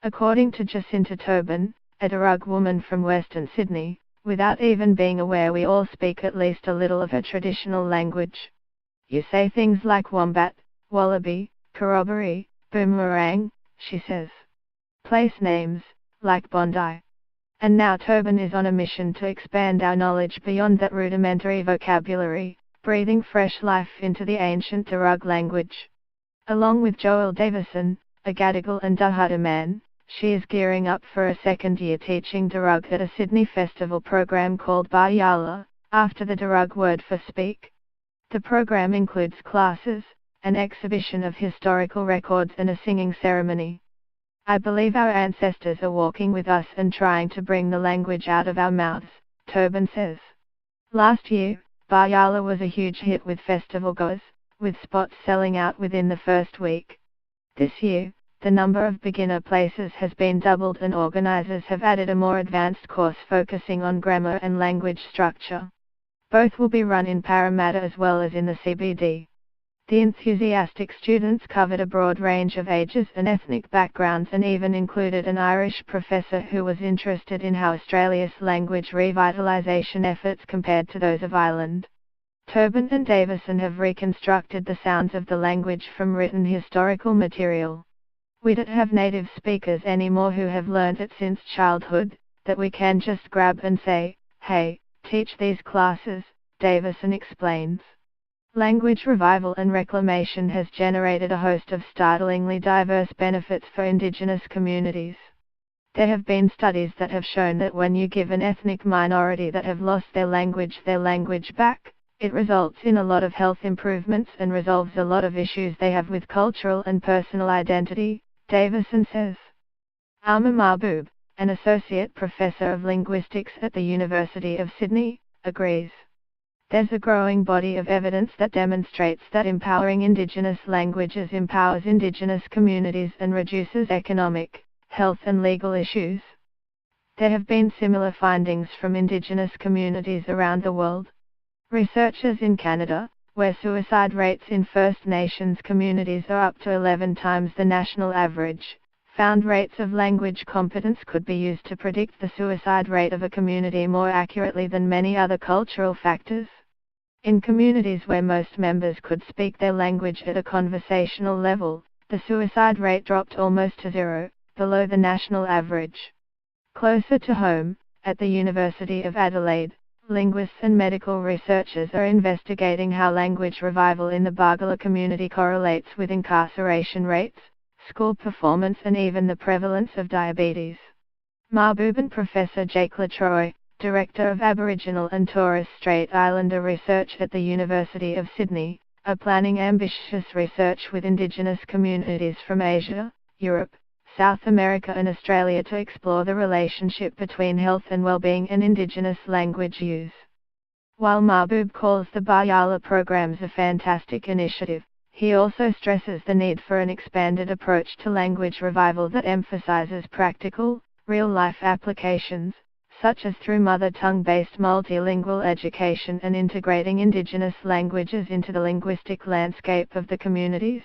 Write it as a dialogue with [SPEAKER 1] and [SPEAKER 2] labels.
[SPEAKER 1] According to Jacinta Tobin, a Darug woman from Western Sydney, without even being aware we all speak at least a little of a traditional language. You say things like wombat, wallaby, corroboree, boomerang, she says. Place names, like Bondi. And now Tobin is on a mission to expand our knowledge beyond that rudimentary vocabulary, breathing fresh life into the ancient Darug language. Along with Joel Davison, a Gadigal and Dahada man, she is gearing up for a second year teaching Darug at a Sydney festival program called Bayala, after the Darug word for speak. The program includes classes, an exhibition of historical records and a singing ceremony. I believe our ancestors are walking with us and trying to bring the language out of our mouths, Tobin says. Last year, Bayala was a huge hit with festival goers, with spots selling out within the first week. This year, the number of beginner places has been doubled and organizers have added a more advanced course focusing on grammar and language structure. Both will be run in Parramatta as well as in the CBD. The enthusiastic students covered a broad range of ages and ethnic backgrounds and even included an Irish professor who was interested in how Australia's language revitalisation efforts compared to those of Ireland. Tobin and Davison have reconstructed the sounds of the language from written historical material. We don't have native speakers anymore who have learned it since childhood, that we can just grab and say, hey, teach these classes, Davison explains. Language revival and reclamation has generated a host of startlingly diverse benefits for Indigenous communities. There have been studies that have shown that when you give an ethnic minority that have lost their language back, it results in a lot of health improvements and resolves a lot of issues they have with cultural and personal identity, Davison says. Alma Mahboob, an associate professor of linguistics at the University of Sydney, agrees. There's a growing body of evidence that demonstrates that empowering Indigenous languages empowers Indigenous communities and reduces economic, health and legal issues. There have been similar findings from Indigenous communities around the world. Researchers in Canada, where suicide rates in First Nations communities are up to 11 times the national average, found rates of language competence could be used to predict the suicide rate of a community more accurately than many other cultural factors. In communities where most members could speak their language at a conversational level, the suicide rate dropped almost to zero, below the national average. Closer to home, at the University of Adelaide, linguists and medical researchers are investigating how language revival in the Bargala community correlates with incarceration rates, school performance and even the prevalence of diabetes. Mahboob and Professor Jake Latroy, Director of Aboriginal and Torres Strait Islander Research at the University of Sydney, are planning ambitious research with Indigenous communities from Asia, Europe, South America and Australia to explore the relationship between health and well-being and Indigenous language use. While Mahboob calls the Bayala programs a fantastic initiative, he also stresses the need for an expanded approach to language revival that emphasizes practical, real-life applications, such as through mother tongue-based multilingual education and integrating Indigenous languages into the linguistic landscape of the communities.